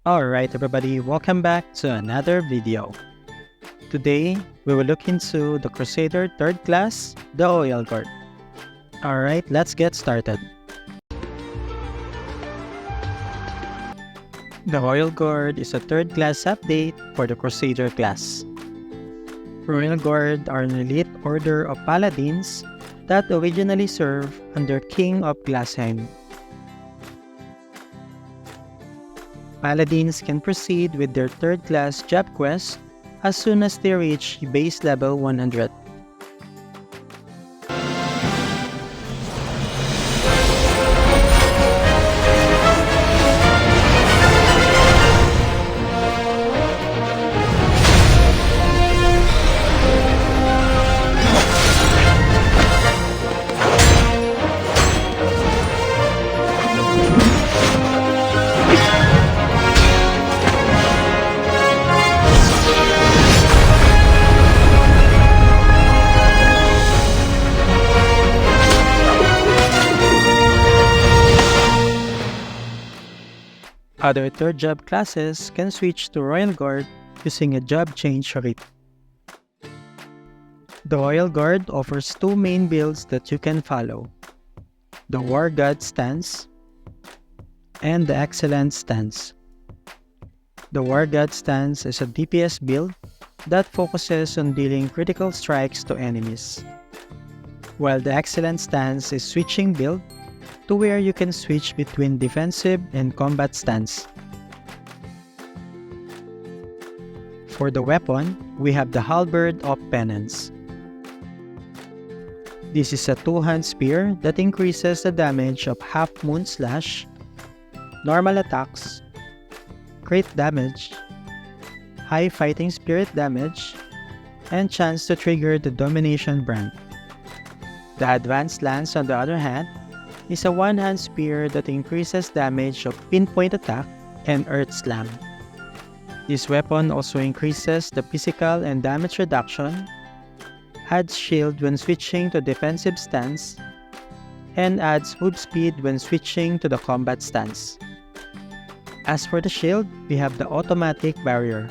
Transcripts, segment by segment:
Alright everybody, welcome back to another video. Today, we will look into the Crusader 3rd class, the Oil Guard. Alright, let's get started. The Royal Guard is a 3rd class update for the Crusader class. Royal Guard are an elite order of paladins that originally served under King of Glassheim. Paladins can proceed with their 3rd class job quest as soon as they reach base level 100. Other 3rd job classes can switch to Royal Guard using a job change rate. The Royal Guard offers two main builds that you can follow: the War God stance and the Excellent stance. The War God stance is a DPS build that focuses on dealing critical strikes to enemies, while the Excellent stance is switching build to where you can switch between defensive and combat stance. For the weapon, we have the Halberd of Penance. This is a two-hand spear that increases the damage of Half Moon Slash, normal attacks, crit damage, high fighting spirit damage, and chance to trigger the Domination brand. The Advanced Lance, on the other hand, is a one-hand spear that increases damage of Pinpoint Attack and Earth Slam. This weapon also increases the physical and damage reduction, adds shield when switching to defensive stance, and adds move speed when switching to the combat stance. As for the shield, we have the Automatic Barrier.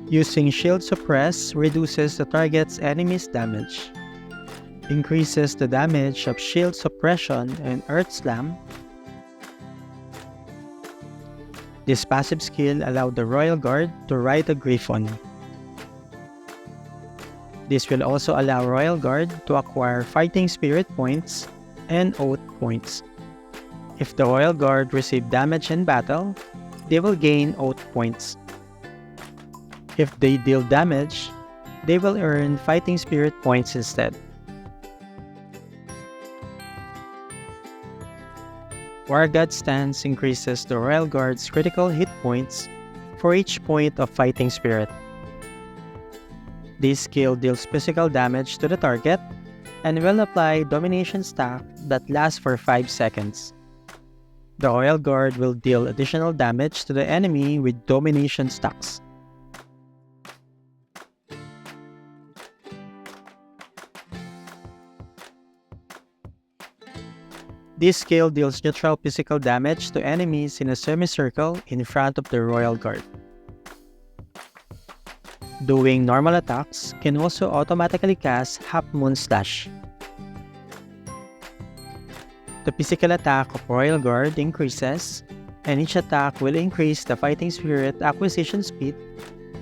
Using Shield Suppress reduces the target's enemy's damage, increases the damage of Shield Suppression and Earth Slam. This passive skill allowed the Royal Guard to ride a Griffon. This will also allow Royal Guard to acquire Fighting Spirit points and Oath points. If the Royal Guard receive damage in battle, they will gain Oath points. If they deal damage, they will earn Fighting Spirit points instead. War God stance increases the Royal Guard's critical hit points for each point of Fighting Spirit. This skill deals physical damage to the target and will apply Domination stack that lasts for 5 seconds. The Royal Guard will deal additional damage to the enemy with Domination stacks. This skill deals neutral physical damage to enemies in a semicircle in front of the Royal Guard. Doing normal attacks can also automatically cast Half Moon Slash. The physical attack of Royal Guard increases, and each attack will increase the Fighting Spirit acquisition speed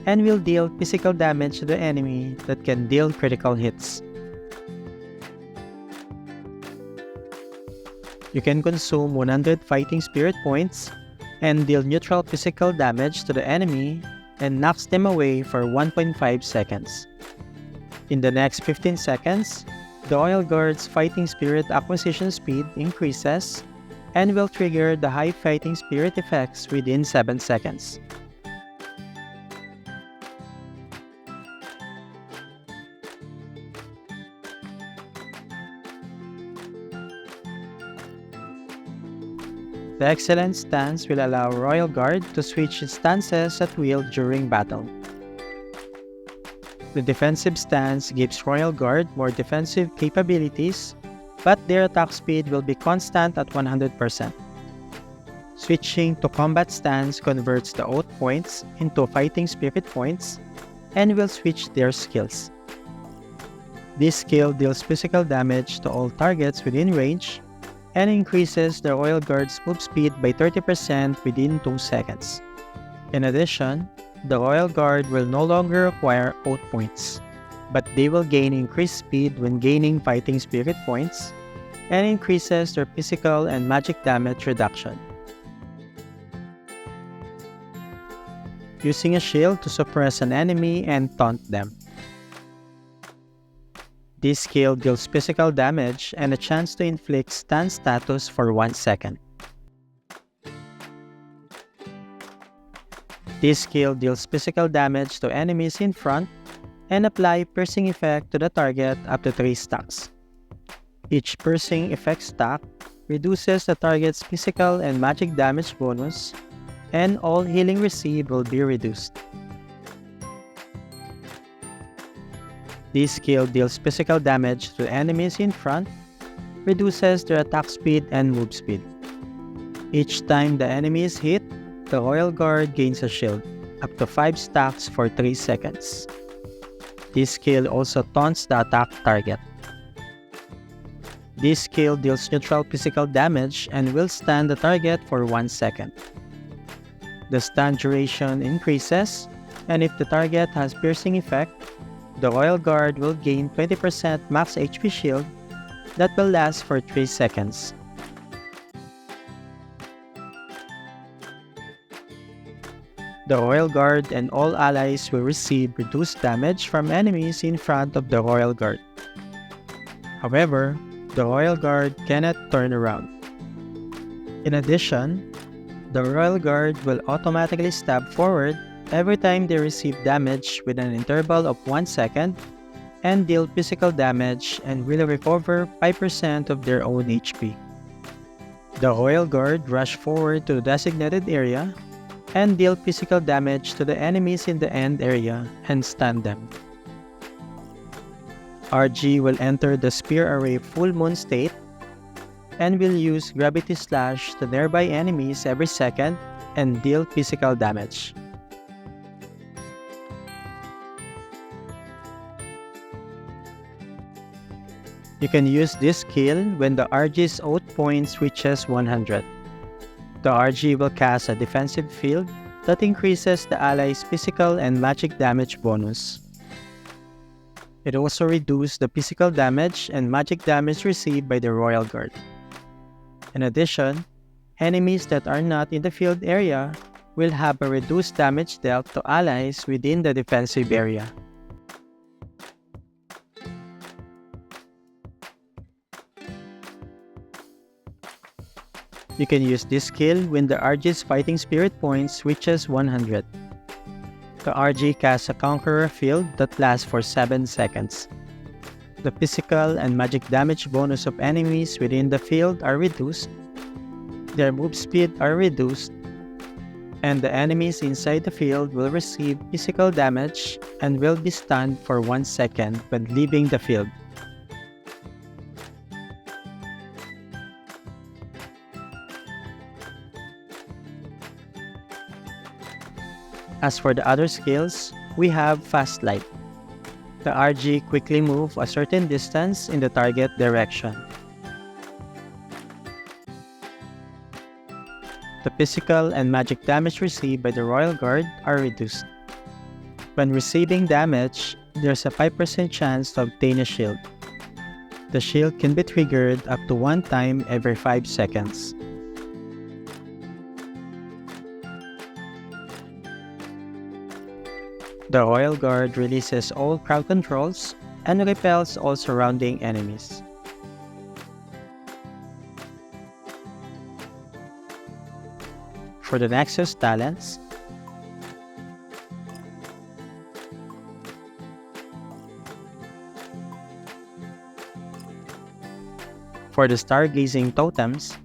and will deal physical damage to the enemy that can deal critical hits. You can consume 100 Fighting Spirit points and deal neutral physical damage to the enemy and knocks them away for 1.5 seconds. In the next 15 seconds, the Royal Guard's Fighting Spirit acquisition speed increases and will trigger the high Fighting Spirit effects within 7 seconds. The Excellent stance will allow Royal Guard to switch stances at will during battle. The defensive stance gives Royal Guard more defensive capabilities, but their attack speed will be constant at 100%. Switching to combat stance converts the oath points into fighting spirit points and will switch their skills. This skill deals physical damage to all targets within range and increases the Royal Guard's move speed by 30% within 2 seconds. In addition, the Royal Guard will no longer require oath points, but they will gain increased speed when gaining fighting spirit points and increases their physical and magic damage reduction. Using a shield to suppress an enemy and taunt them. This skill deals physical damage and a chance to inflict stun status for 1 second. This skill deals physical damage to enemies in front and apply piercing effect to the target up to 3 stacks. Each piercing effect stack reduces the target's physical and magic damage bonus, and all healing received will be reduced. This skill deals physical damage to enemies in front, reduces their attack speed and move speed. Each time the enemy is hit, the Royal Guard gains a shield, up to 5 stacks for 3 seconds. This skill also taunts the attack target. This skill deals neutral physical damage and will stun the target for 1 second. The stun duration increases, and if the target has piercing effect, the Royal Guard will gain 20% max HP shield that will last for 3 seconds. The Royal Guard and all allies will receive reduced damage from enemies in front of the Royal Guard. However, the Royal Guard cannot turn around. In addition, the Royal Guard will automatically stab forward every time they receive damage with an interval of 1 second and deal physical damage and will recover 5% of their own HP. The Royal Guard rush forward to the designated area and deal physical damage to the enemies in the end area and stun them. RG will enter the Spear Array full moon state and will use Gravity Slash to nearby enemies every second and deal physical damage. You can use this skill when the RG's oath points reaches 100. The RG will cast a defensive field that increases the ally's physical and magic damage bonus. It also reduces the physical damage and magic damage received by the Royal Guard. In addition, enemies that are not in the field area will have a reduced damage dealt to allies within the defensive area. You can use this skill when the RG's fighting spirit points reaches 100. The RG casts a Conqueror field that lasts for 7 seconds. The physical and magic damage bonus of enemies within the field are reduced, their move speed are reduced, and the enemies inside the field will receive physical damage and will be stunned for 1 second when leaving the field. As for the other skills, we have Fast Light. The RG quickly moves a certain distance in the target direction. The physical and magic damage received by the Royal Guard are reduced. When receiving damage, there's a 5% chance to obtain a shield. The shield can be triggered up to 1 time every 5 seconds. The Royal Guard releases all crowd controls and repels all surrounding enemies. For the Nexus Talents, for the Stargazing totems,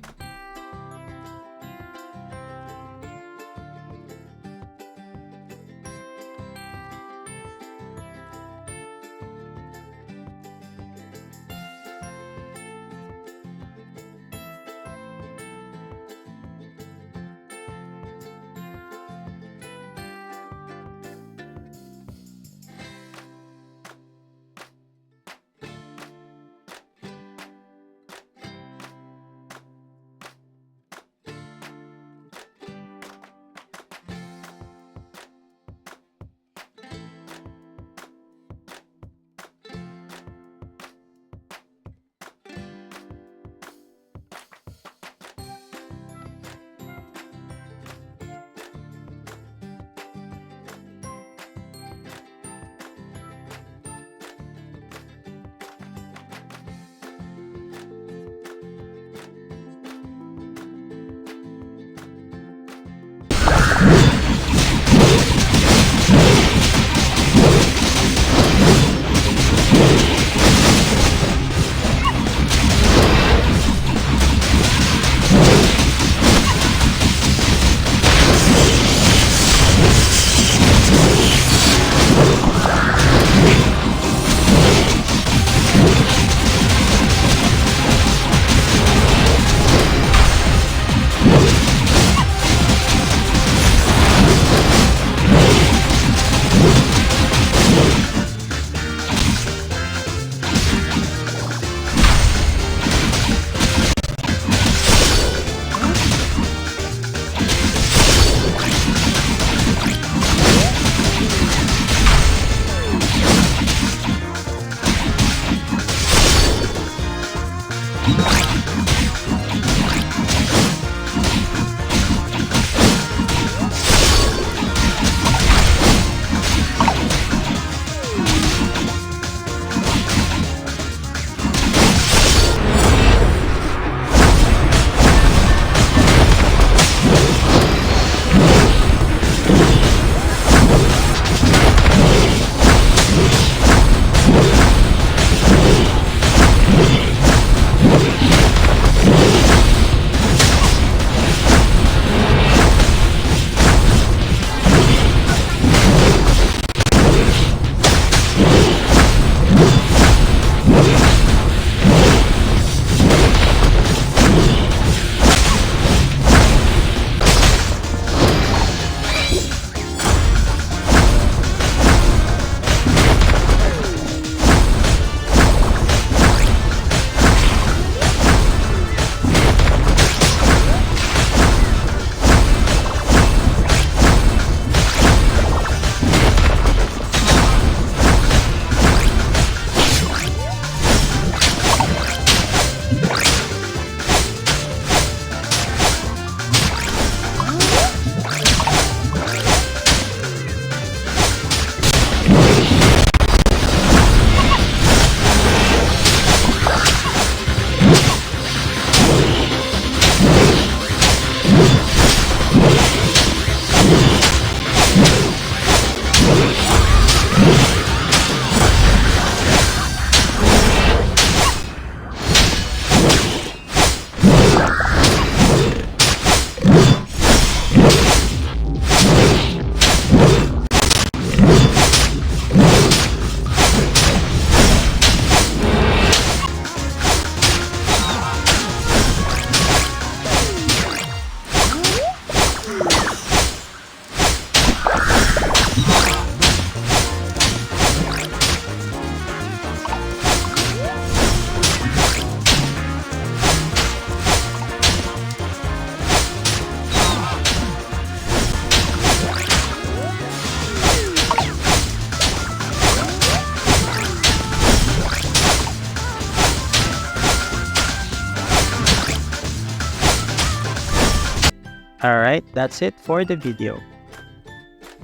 Alright, that's it for the video.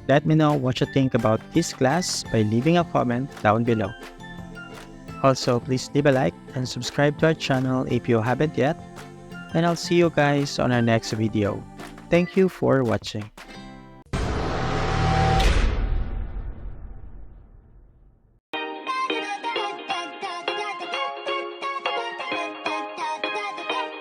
Let me know what you think about this class by leaving a comment down below. Also, please leave a like and subscribe to our channel if you haven't yet. And I'll see you guys on our next video. Thank you for watching.